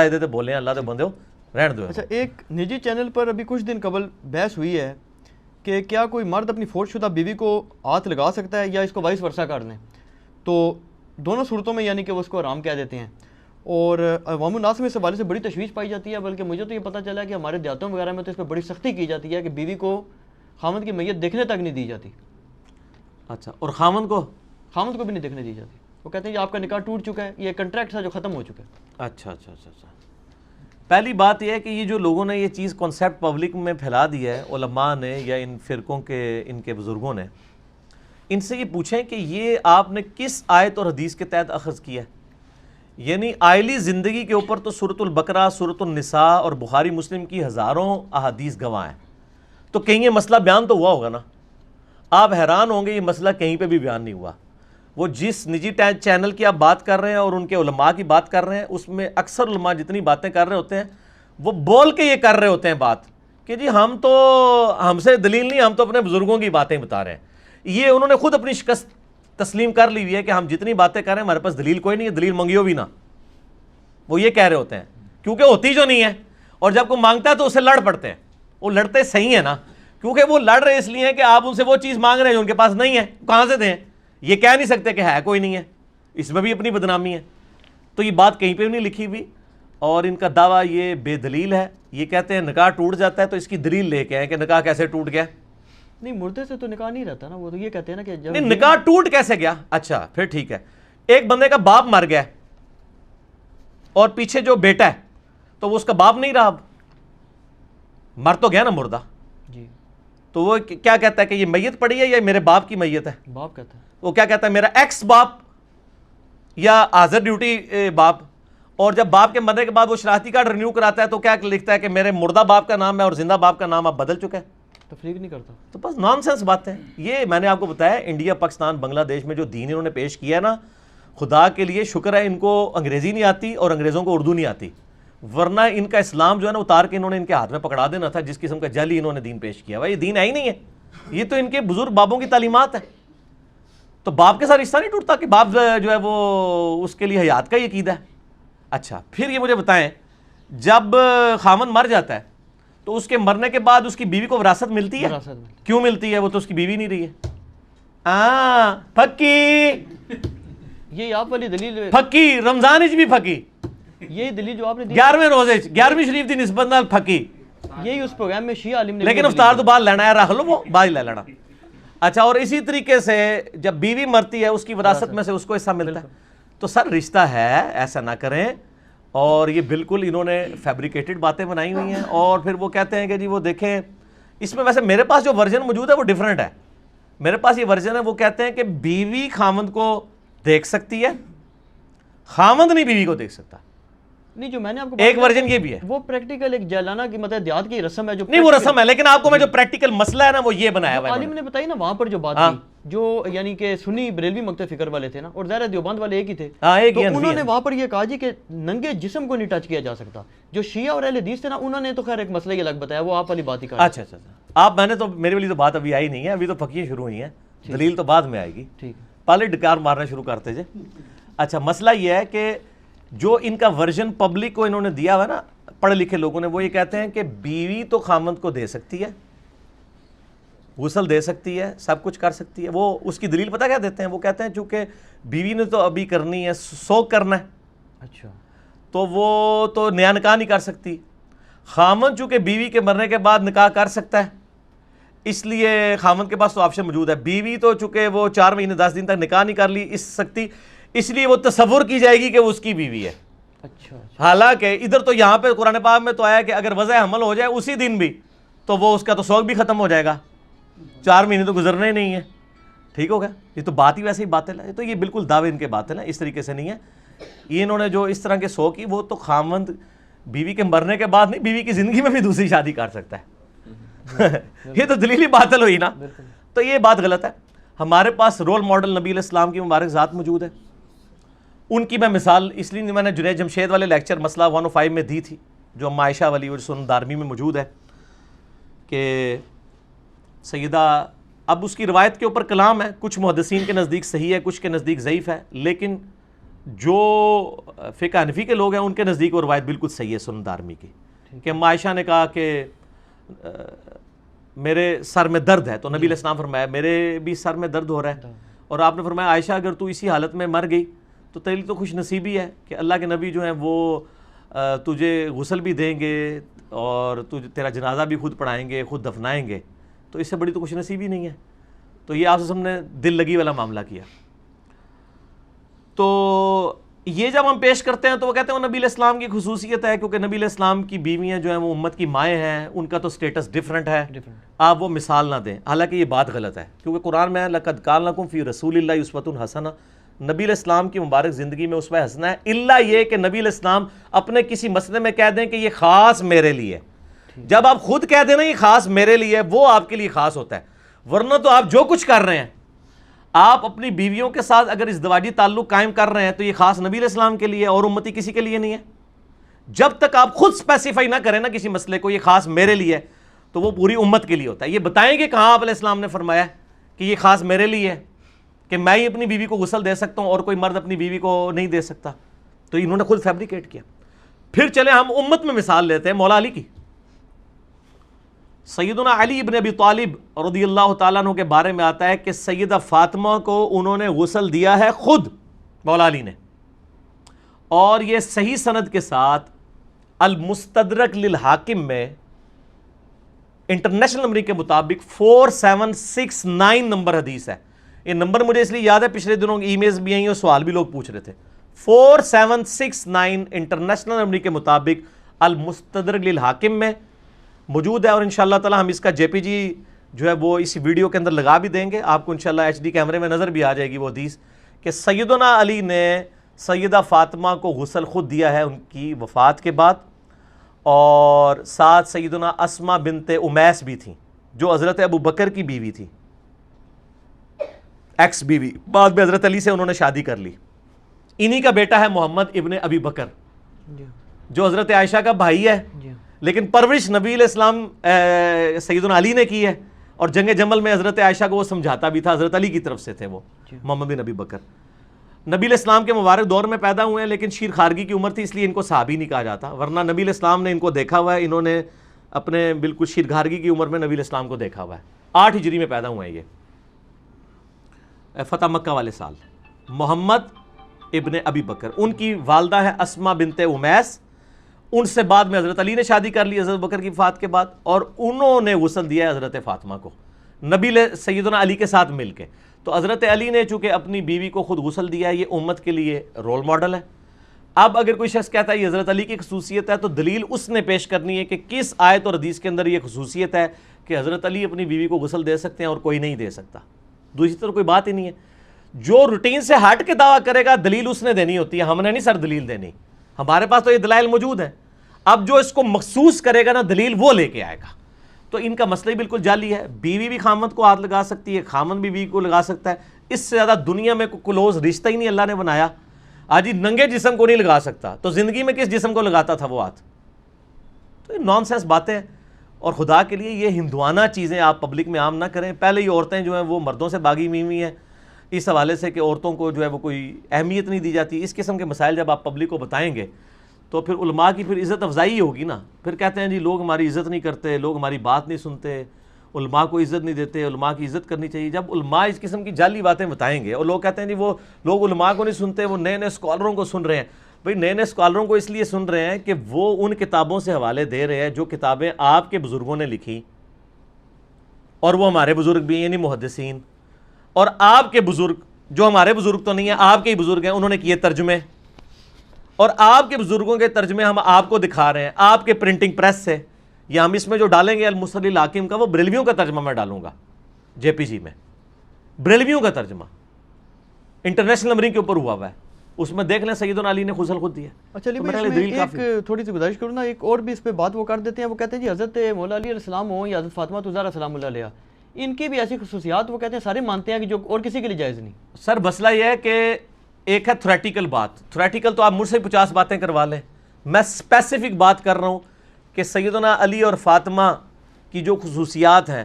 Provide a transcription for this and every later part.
دیتے بولے ہیں اللہ دے بندے ہو رہن دو. اچھا ایک نجی چینل پر ابھی کچھ دن قبل بحث ہوئی ہے کہ کیا کوئی مرد اپنی فوت شدہ بیوی کو ہاتھ لگا سکتا ہے یا اس کو وائس ورثہ کر لیں, تو دونوں صورتوں میں یعنی کہ وہ اس کو حرام کہہ دیتے ہیں, اور عوام الناس میں اس حوالے سے بڑی تشویش پائی جاتی ہے. بلکہ مجھے تو یہ پتہ چلا ہے کہ ہمارے دیہاتوں وغیرہ میں تو اس پہ بڑی سختی کی جاتی ہے کہ بیوی کو خامد کی میت دیکھنے تک نہیں دی جاتی. اچھا, اور خامد کو بھی نہیں دیکھنے دی جاتی. وہ کہتے ہیں کہ آپ کا نکاح ٹوٹ چکا ہے, یہ کنٹریکٹ تھا جو ختم ہو چکا ہے. اچھا اچھا اچھا اچھا. پہلی بات یہ ہے کہ یہ جو لوگوں نے یہ چیز کانسیپٹ پبلک میں پھیلا دی ہے, علماء نے یا ان فرقوں کے ان کے بزرگوں نے, ان سے یہ پوچھیں کہ یہ آپ نے کس آیت اور حدیث کے تحت اخذ کیا ہے. یعنی آئلی زندگی کے اوپر تو سورۃ البقرہ, سورۃ النساء اور بخاری مسلم کی ہزاروں احادیث گواہ ہیں, تو کہیں یہ مسئلہ بیان تو ہوا ہوگا نا. آپ حیران ہوں گے یہ مسئلہ کہیں پہ بھی بیان نہیں ہوا. وہ جس نجی چینل کی آپ بات کر رہے ہیں اور ان کے علماء کی بات کر رہے ہیں, اس میں اکثر علماء جتنی باتیں کر رہے ہوتے ہیں وہ بول کے یہ کر رہے ہوتے ہیں بات کہ جی ہم سے دلیل نہیں, ہم تو اپنے بزرگوں کی باتیں بتا رہے ہیں. یہ انہوں نے خود اپنی شکست تسلیم کر لی ہوئی ہے کہ ہم جتنی باتیں کر رہے ہیں ہمارے پاس دلیل کوئی نہیں ہے, دلیل منگیو بھی نہ. وہ یہ کہہ رہے ہوتے ہیں کیونکہ ہوتی جو نہیں ہے, اور جب کوئی مانگتا ہے تو اسے لڑ پڑتے ہیں. وہ لڑتے صحیح ہیں نا, کیونکہ وہ لڑ رہے اس لیے ہیں کہ آپ ان سے وہ چیز مانگ رہے ہیں جو ان کے پاس نہیں ہے, کہاں سے دیں. یہ کہہ نہیں سکتے کہ ہے کوئی نہیں ہے, اس میں بھی اپنی بدنامی ہے. تو یہ بات کہیں پہ بھی نہیں لکھی ہوئی, اور ان کا دعویٰ یہ بے دلیل ہے. یہ کہتے ہیں نکاح ٹوٹ جاتا ہے تو اس کی دلیل لے کے آئیں کہ نکاح کیسے ٹوٹ گیا. نہیں, مردے سے تو نکاح نہیں رہتا نا. وہ تو یہ کہتے ہیں نا کہ جب نہیں, نکاح ٹوٹ کیسے گیا. اچھا پھر ٹھیک ہے, ایک بندے کا باپ مر گیا اور پیچھے جو بیٹا ہے تو وہ اس کا باپ نہیں رہا, اب مر تو گیا نا مردہ. جی, تو وہ کیا کہتا ہے کہ یہ میت پڑی ہے یا میرے باپ کی میت ہے. باپ کہتا ہے. وہ کیا کہتا ہے میرا ایکس باپ یا حاضر ڈیوٹی باپ. اور جب باپ کے مرنے کے بعد وہ شناختی کارڈ رینیو کراتا ہے تو کیا لکھتا ہے کہ میرے مردہ باپ کا نام ہے اور زندہ باپ کا نام اب بدل چکا ہے. تفریق نہیں کرتا. تو بس نان سینس باتیں. یہ میں نے آپ کو بتایا انڈیا, پاکستان, بنگلہ دیش میں جو دین انہوں نے پیش کیا ہے نا, خدا کے لیے شکر ہے ان کو انگریزی نہیں آتی اور انگریزوں کو اردو نہیں آتی, ورنہ ان کا اسلام جو ہے نا اتار کے انہوں نے ان کے ہاتھ میں پکڑا دینا تھا. جس قسم کا جعلی انہوں نے دین پیش کیا ہوا, یہ دین ہے ہی نہیں ہے, یہ تو ان کے بزرگ بابوں کی تعلیمات ہے. تو باپ کے ساتھ رشتہ نہیں ٹوٹتا کہ باپ جو ہے وہ اس کے لیے حیات کا ہی عقیدہ ہے. اچھا پھر یہ مجھے بتائیں, جب خامن مر جاتا ہے تو اس کے مرنے کے بعد اس کی بیوی کو وراثت ملتی ہے. کیوں ملتی ہے, وہ تو اس کی بیوی نہیں رہی ہے. پھکی, یہ آپ والی دلیل, پھکی رمضان بھی پھکی, یہی دلیل جو آپ نے دی 11ویں روزے 11ویں شریف دی نسبت نال پھکی. یہی اس پروگرام میں شیعہ عالم نے, لیکن افطار تو بعد لینا ہے, رکھ لو وہ بعد لے لینا. اچھا, اور اسی طریقے سے جب بیوی مرتی ہے اس کی وراثت میں سے اس کو حصہ ملتا ہے. تو سر رشتہ ہے, ایسا نہ کریں. اور یہ بالکل انہوں نے فیبریکیٹڈ باتیں بنائی ہوئی ہیں. اور پھر وہ کہتے ہیں کہ جی وہ دیکھیں, اس میں ویسے میرے پاس جو ورژن موجود ہے وہ ڈیفرنٹ ہے. میرے پاس یہ ورژن ہے, وہ کہتے ہیں کہ بیوی خامند کو دیکھ سکتی ہے, خامند نہیں بیوی کو دیکھ سکتا. نہیں, جو میں نے آپ کو ایک ورژن یہ بھی ہے, وہ پریکٹیکل ایک جیلانہ کی مطلب دیہات کی رسم ہے جو نہیں وہ رسم ہے, لیکن آپ کو میں جو پریکٹیکل مسئلہ ہے نا وہ یہ بنایا ہوا ہے. عالم نے بتائی نا وہاں پر جو بات کی, جو یعنی کہ سنی بریلوی مکتب فکر والے تھے نا, اور ظاہر دیوبند والے ایک ہی تھے, تو انہوں نے وہاں پر یہ کہا جی کہ ننگے جسم کو نہیں ٹچ کیا جا سکتا. جو شیعہ اور اہل حدیث تھے نا, انہوں نے تو خیر ایک مسئلہ ہی الگ بتایا, وہ آپ والی بات ہی کر. اچھا اچھا, آپ میں نے تو میرے والی تو بات ابھی آئی نہیں ہے, ابھی تو پھکیاں شروع ہوئی ہیں, دلیل تو بعد میں آئے گی. ٹھیک, پہلے ڈکار مارنا شروع کرتے جے. اچھا, مسئلہ یہ ہے کہ جو ان کا ورژن پبلک کو انہوں نے دیا ہوا نا پڑھے لکھے لوگوں نے, وہ یہ کہتے ہیں کہ بیوی تو خامند کو دے سکتی ہے, غسل دے سکتی ہے, سب کچھ کر سکتی ہے. وہ اس کی دلیل پتہ کیا دیتے ہیں, وہ کہتے ہیں چونکہ بیوی نے تو ابھی کرنی ہے, سوگ کرنا ہے, اچھا, تو وہ تو نیا نکاح نہیں کر سکتی. خامند چونکہ بیوی کے مرنے کے بعد نکاح کر سکتا ہے, اس لیے خامند کے پاس تو آپشن موجود ہے. بیوی تو چونکہ وہ 4 مہینے 10 دن تک نکاح نہیں کر لی اس سکتی, اس لیے وہ تصور کی جائے گی کہ وہ اس کی بیوی ہے. اچھا, حالانکہ ادھر تو یہاں پہ قرآن پاک میں تو آیا کہ اگر وضع حمل ہو جائے اسی دن بھی تو وہ اس کا تو سوگ بھی ختم ہو جائے گا, 4 مہینے تو گزرنے ہی نہیں ہے. ٹھیک ہو گیا, یہ تو بات ہی ویسے ہی باطل ہے. تو یہ بالکل دعوے ان کے باطل ہیں, اس طریقے سے نہیں ہے. یہ انہوں نے جو اس طرح کے سو کی, وہ تو خامند بیوی کے مرنے کے بعد نہیں, بیوی کی زندگی میں بھی دوسری شادی کر سکتا ہے. یہ تو دلیلی باطل ہوئی نا. تو یہ بات غلط ہے. ہمارے پاس رول ماڈل نبی علیہ السلام کی مبارک ذات موجود ہے. ان کی میں مثال اس لیے میں نے جنید جمشید والے لیکچر مسئلہ 105 میں دی تھی, جو عائشہ والی اور سنن دارمی میں موجود ہے, کہ سیدہ, اب اس کی روایت کے اوپر کلام ہے, کچھ محدثین کے نزدیک صحیح ہے, کچھ کے نزدیک ضعیف ہے, لیکن جو فقہ حنفی کے لوگ ہیں ان کے نزدیک وہ روایت بالکل صحیح ہے سنن دارمی کی، کہ عائشہ نے کہا کہ میرے سر میں درد ہے، تو نبی علیہ السلام فرمایا میرے بھی سر میں درد ہو رہا ہے، اور آپ نے فرمایا عائشہ اگر تو اسی حالت میں مر گئی تو تیری تو خوش نصیبی ہے کہ اللہ کے نبی جو ہیں وہ تجھے غسل بھی دیں گے اور تیرا جنازہ بھی خود پڑھائیں گے، خود دفنائیں گے، تو اس سے بڑی تو خوش نصیبی نہیں ہے۔ تو یہ آپ نے دل لگی والا معاملہ کیا۔ تو یہ جب ہم پیش کرتے ہیں تو وہ کہتے ہیں وہ نبی علیہ السلام کی خصوصیت ہے، کیونکہ نبی علیہ السلام کی بیویاں جو ہیں وہ امت کی مائیں ہیں، ان کا تو سٹیٹس ڈیفرنٹ ہے، آپ وہ مثال نہ دیں۔ حالانکہ یہ بات غلط ہے، کیونکہ قرآن میں ہے لَقَدْ كَانَ لَكُمْ فِي رَسُولِ اللَّهِ أُسْوَةٌ حَسَنَةٌ، نبی علیہ السلام کی مبارک زندگی میں اسوہ حسنہ ہے، الا یہ کہ نبی علیہ السلام اپنے کسی مسئلے میں کہہ دیں کہ یہ خاص میرے لیے، جب آپ خود کہہ دیں نا یہ خاص میرے لیے، وہ آپ کے لیے خاص ہوتا ہے، ورنہ تو آپ جو کچھ کر رہے ہیں، آپ اپنی بیویوں کے ساتھ اگر ازدواجی تعلق قائم کر رہے ہیں تو یہ خاص نبی علیہ السلام کے لیے اور امتی کسی کے لیے نہیں ہے۔ جب تک آپ خود اسپیسیفائی نہ کریں نا کسی مسئلے کو یہ خاص میرے لیے، تو وہ پوری امت کے لیے ہوتا ہے۔ یہ بتائیں گے کہاں آپ علیہ السلام نے فرمایا کہ یہ خاص میرے لیے ہے، کہ میں ہی اپنی بیوی کو غسل دے سکتا ہوں اور کوئی مرد اپنی بیوی کو نہیں دے سکتا، تو انہوں نے خود فیبریکیٹ کیا۔ پھر چلے ہم امت میں مثال لیتے ہیں مولا علی کی۔ سیدنا علی ابن ابی طالب رضی اللہ تعالیٰ عنہ کے بارے میں آتا ہے کہ سیدہ فاطمہ کو انہوں نے غسل دیا ہے خود مولا علی نے، اور یہ صحیح سند کے ساتھ المستدرک للحاکم میں انٹرنیشنل نمبر کے مطابق 4769 نمبر حدیث ہے۔ یہ نمبر مجھے اس لیے یاد ہے، پچھلے دنوں ای میلز بھی آئیں اور سوال بھی لوگ پوچھ رہے تھے۔ 4769 انٹرنیشنل نمبر کے مطابق المستدرک للحاکم میں موجود ہے، اور انشاءاللہ تعالی ہم اس کا جے پی جی جو ہے وہ اس ویڈیو کے اندر لگا بھی دیں گے، آپ کو انشاءاللہ ایچ ڈی کیمرے میں نظر بھی آ جائے گی وہ حدیث، کہ سیدنا علی نے سیدہ فاطمہ کو غسل خود دیا ہے ان کی وفات کے بعد، اور ساتھ سیدنا اسماء بنت امیس بھی تھیں جو حضرت ابو بکر کی بیوی تھی، ایکس بیوی، بعد میں حضرت علی سے انہوں نے شادی کر لی۔ انہی کا بیٹا ہے محمد ابن ابی بکر جو حضرت عائشہ کا بھائی ہے، لیکن پرورش نبی علیہ السلام سیدنا علی نے کی ہے، اور جنگ جمل میں حضرت عائشہ کو وہ سمجھاتا بھی تھا، حضرت علی کی طرف سے تھے وہ محمد بن ابی بکر۔ نبی علیہ السلام کے مبارک دور میں پیدا ہوئے ہیں، لیکن شیر خارگی کی عمر تھی اس لیے ان کو صحابی نہیں کہا جاتا، ورنہ نبی علیہ السلام نے ان کو دیکھا ہوا ہے، انہوں نے اپنے بالکل شیر خارگی کی عمر میں نبی علیہ السلام کو دیکھا ہوا ہے۔ 8 ہجری میں پیدا ہوئے ہیں یہ، فتح مکہ والے سال۔ محمد ابن ابی بکر، ان کی والدہ ہے اسماء بنت امیس، ان سے بعد میں حضرت علی نے شادی کر لی حضرت بکر کی وفات کے بعد، اور انہوں نے غسل دیا ہے حضرت فاطمہ کو نبی سیدنا علی کے ساتھ مل کے۔ تو حضرت علی نے چونکہ اپنی بیوی کو خود غسل دیا ہے، یہ امت کے لیے رول ماڈل ہے۔ اب اگر کوئی شخص کہتا ہے یہ حضرت علی کی خصوصیت ہے، تو دلیل اس نے پیش کرنی ہے کہ کس آیت اور حدیث کے اندر یہ خصوصیت ہے کہ حضرت علی اپنی بیوی کو غسل دے سکتے ہیں اور کوئی نہیں دے سکتا۔ دوسری طرف کوئی بات ہی نہیں ہے، جو روٹین سے ہٹ کے دعویٰ کرے گا دلیل اس نے دینی ہوتی ہے، ہم نے نہیں سر دلیل دینی، ہمارے پاس تو یہ دلائل موجود ہیں۔ اب جو اس کو مخصوص کرے گا نا دلیل وہ لے کے آئے گا، تو ان کا مسئلہ ہی بالکل جعلی ہے۔ بیوی بھی خامند کو ہاتھ لگا سکتی ہے، خامند بھی بیوی کو لگا سکتا ہے، اس سے زیادہ دنیا میں کوئی کلوز رشتہ ہی نہیں اللہ نے بنایا۔ آج ہی ننگے جسم کو نہیں لگا سکتا، تو زندگی میں کس جسم کو لگاتا تھا وہ ہاتھ؟ تو یہ نان سینس باتیں ہیں، اور خدا کے لیے یہ ہندوانہ چیزیں آپ پبلک میں عام نہ کریں۔ پہلے ہی عورتیں جو ہیں وہ مردوں سے باغی ہوئی ہیں اس حوالے سے کہ عورتوں کو جو ہے وہ کوئی اہمیت نہیں دی جاتی۔ اس قسم کے مسائل جب آپ پبلک کو بتائیں گے تو پھر علماء کی پھر عزت افزائی ہوگی نا، پھر کہتے ہیں جی لوگ ہماری عزت نہیں کرتے، لوگ ہماری بات نہیں سنتے، علماء کو عزت نہیں دیتے، علماء کی عزت کرنی چاہیے۔ جب علماء اس قسم کی جعلی باتیں بتائیں گے اور لوگ کہتے ہیں جی وہ لوگ علماء کو نہیں سنتے، وہ نئے نئے اسکالروں کو سن رہے ہیں، بھئی نئے نئے اسکالروں کو اس لیے سن رہے ہیں کہ وہ ان کتابوں سے حوالے دے رہے ہیں جو کتابیں آپ کے بزرگوں نے لکھی، اور وہ ہمارے بزرگ بھی ہیں یعنی محدثین، اور آپ کے بزرگ جو ہمارے بزرگ تو نہیں ہیں، آپ کے ہی بزرگ ہیں، انہوں نے کیے ترجمے، اور آپ کے بزرگوں کے ترجمے ہم آپ کو دکھا رہے ہیں آپ کے پرنٹنگ پریس سے، یا ہم اس میں جو ڈالیں گے المصلی الحاکم کا وہ بریلویوں کا ترجمہ میں ڈالوں گا جے پی جی میں، بریلویوں کا ترجمہ انٹرنیشنل نمبرنگ کے اوپر ہوا ہوا ہے، اس میں دیکھ لیں سیدنا علی نے غسل خود دیا۔ اچھا علی بھائی، اس میں ایک تھوڑی سی گزارش کروں نا، ایک اور بھی اس پہ بات وہ کر دیتے ہیں، وہ کہتے ہیں جی حضرت مولا علی علیہ السلام ہوں یا حضرت فاطمہ الزہرا سلام اللہ علیہا، ان کی بھی ایسی خصوصیات وہ کہتے ہیں سارے مانتے ہیں کہ جو اور کسی کے لیے جائز نہیں۔ سر مسئلہ یہ ہے کہ ایک ہے تھریٹیکل بات، تھریٹیکل تو آپ مجھ سے 50 باتیں کروا لیں، میں اسپیسیفک بات کر رہا ہوں کہ سیدنا علی اور فاطمہ کی جو خصوصیات ہیں،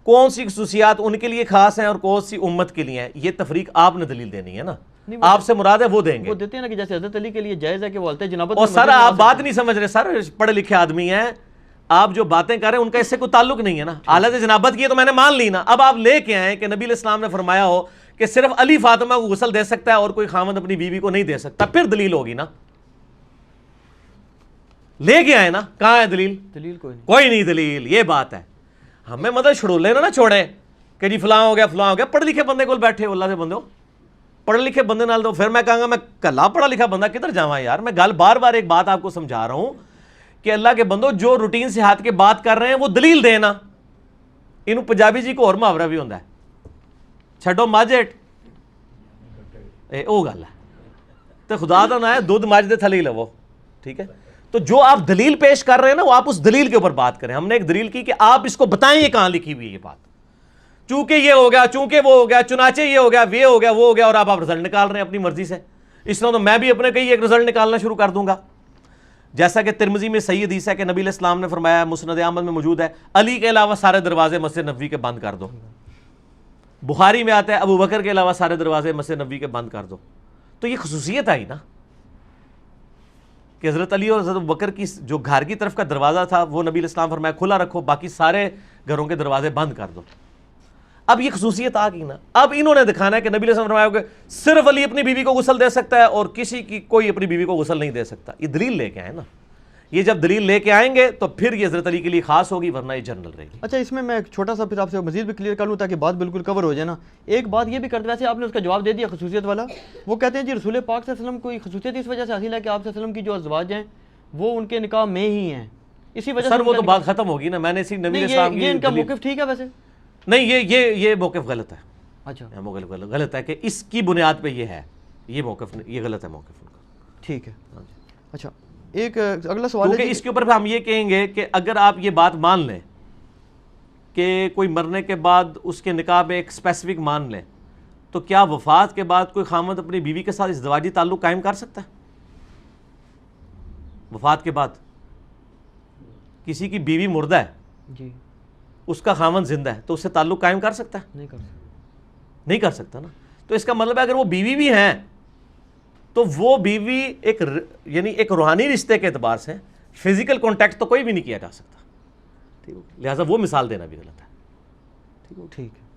کون سی خصوصیات ان کے لیے خاص ہیں اور کون سی امت کے لیے ہیں، یہ تفریق آپ نے دلیل دینی ہے نا۔ آپ سے مراد ہے وہ دیں گے. وہ دیتے ہیں نا کہ جیسے حضرت علی کے لیے جائز ہے کہ وہ حالت جنابت. اور سر آپ بات نہیں سمجھ رہے سر, پڑھے لکھے آدمی ہیں, آپ جو باتیں کر رہے ہیں ان کا اس سے کوئی تعلق نہیں ہے نا. حالت جنابت کی ہے تو میں نے مان لی نا. اب آپ لے کے آئیں کہ نبی علیہ السلام نے فرمایا ہو کہ صرف علی فاطمہ کو غسل دے سکتا ہے اور کوئی خاوند اپنی بیوی کو نہیں دے سکتا, پھر دلیل ہوگی نا. لے کے آئے نا, کہاں ہے دلیل؟ دلیل کوئی نہیں دلیل. یہ بات ہے, ہمیں مطلب چھڑولے نہ چھوڑیں کہ جی فلاں ہو گیا فلاں ہو گیا. پڑھے لکھے بندے کو بیٹھے ہو, اللہ سے بندے ہو, پڑھے لکھے بندے نال دو. پھر میں کہاں گا میں کلا پڑھا لکھا بندہ کدھر جاواں یار. میں گل بار بار ایک بات آپ کو سمجھا رہا ہوں کہ اللہ کے بندو جو روٹین سے ہاتھ کے بات کر رہے ہیں وہ دلیل دینا. انہوں پنجابی جی کو اور محاورہ بھی ہوتا ہے, چھڈو ماجٹ وہ گل ہے تو خدا دا نہ ہے دودھ ماج دے تھلے ہی لو. ٹھیک ہے, تو جو آپ دلیل پیش کر رہے ہیں نا وہ آپ اس دلیل کے اوپر بات کریں. ہم نے ایک دلیل کی کہ آپ اس کو بتائیں یہ کہاں لکھی ہوئی ہے یہ بات. چونکہ یہ ہو گیا, چونکہ وہ ہو گیا, چنانچہ یہ ہو گیا, یہ ہو گیا, وہ ہو گیا, اور آپ رزلٹ نکال رہے ہیں اپنی مرضی سے. اس طرح تو میں بھی اپنے کئی ایک رزلٹ نکالنا شروع کر دوں گا. جیسا کہ ترمذی میں صحیح حدیث ہے کہ نبی علیہ السلام نے فرمایا, مسند احمد میں موجود ہے, علی کے علاوہ سارے دروازے مسجد نبوی کے بند کر دو. بخاری میں آتا ہے ابو بکر کے علاوہ سارے دروازے مسجد نبوی کے بند کر دو. تو یہ خصوصیت آئی نا کہ حضرت علی اور حضرت ابو بکر کی جو گھر کی طرف کا دروازہ تھا وہ نبی علیہ السلام فرمایا کھلا رکھو, باقی سارے گھروں کے دروازے بند کر دو. اب یہ خصوصیت آ گئی نا. اب انہوں نے دکھانا ہے کہ نبی علیہ السلام فرمایا کہ صرف علی اپنی بیوی کو غسل دے سکتا ہے اور کسی کی کوئی اپنی بیوی کو غسل نہیں دے سکتا. یہ دلیل لے کے آئے نا. یہ جب دلیل لے کے آئیں گے تو پھر یہ حضرت علی کے لیے خاص ہوگی, ورنہ یہ جنرل رہے گی. اچھا, اس میں ایک چھوٹا سا پھر آپ سے مزید بھی کلیئر کر لوں تاکہ بات بالکل کور ہو جائے نا. ایک بات یہ بھی کرتے, ویسے آپ نے اس کا جواب دے دیا خصوصیت والا. وہ کہتے ہیں جی رسول پاک صلی اللہ علیہ وسلم کو خصوصیت اس وجہ سے حاصل ہے کہ آپ صلی اللہ علیہ وسلم کی جو ازواج ہیں وہ ان کے نکاح میں ہی ہیں, اسی وجہ سے. سر وہ تو بات ختم ہوگی نا. میں نے اسی نبی علیہ السلام کی یہ ان کا موقف ٹھیک ہے ویسے نہیں, یہ موقف غلط ہے. اچھا, موقف غلط ہے کہ اس کی بنیاد پہ یہ ہے, یہ موقف یہ غلط ہے موقف ان کا. ٹھیک ہے. اچھا, ایک اگلا سوال ہے کیونکہ اس کے اوپر ہم یہ کہیں گے کہ اگر آپ یہ بات مان لیں کہ کوئی مرنے کے بعد اس کے نکاح میں ایک اسپیسیفک مان لیں, تو کیا وفات کے بعد کوئی خامد اپنی بیوی کے ساتھ ازدواجی تعلق قائم کر سکتا ہے؟ وفات کے بعد کسی کی بیوی مردہ ہے جی, اس کا خامد زندہ ہے, تو اس سے تعلق قائم کر سکتا ہے؟ نہیں کر سکتا نا. تو اس کا مطلب ہے اگر وہ بیوی بھی ہیں تو وہ بیوی ایک یعنی ایک روحانی رشتے کے اعتبار سے, فزیکل کانٹیکٹ تو کوئی بھی نہیں کیا جا سکتا. ٹھیک ہے, لہٰذا وہ مثال دینا بھی غلط ہے. ٹھیک ہے.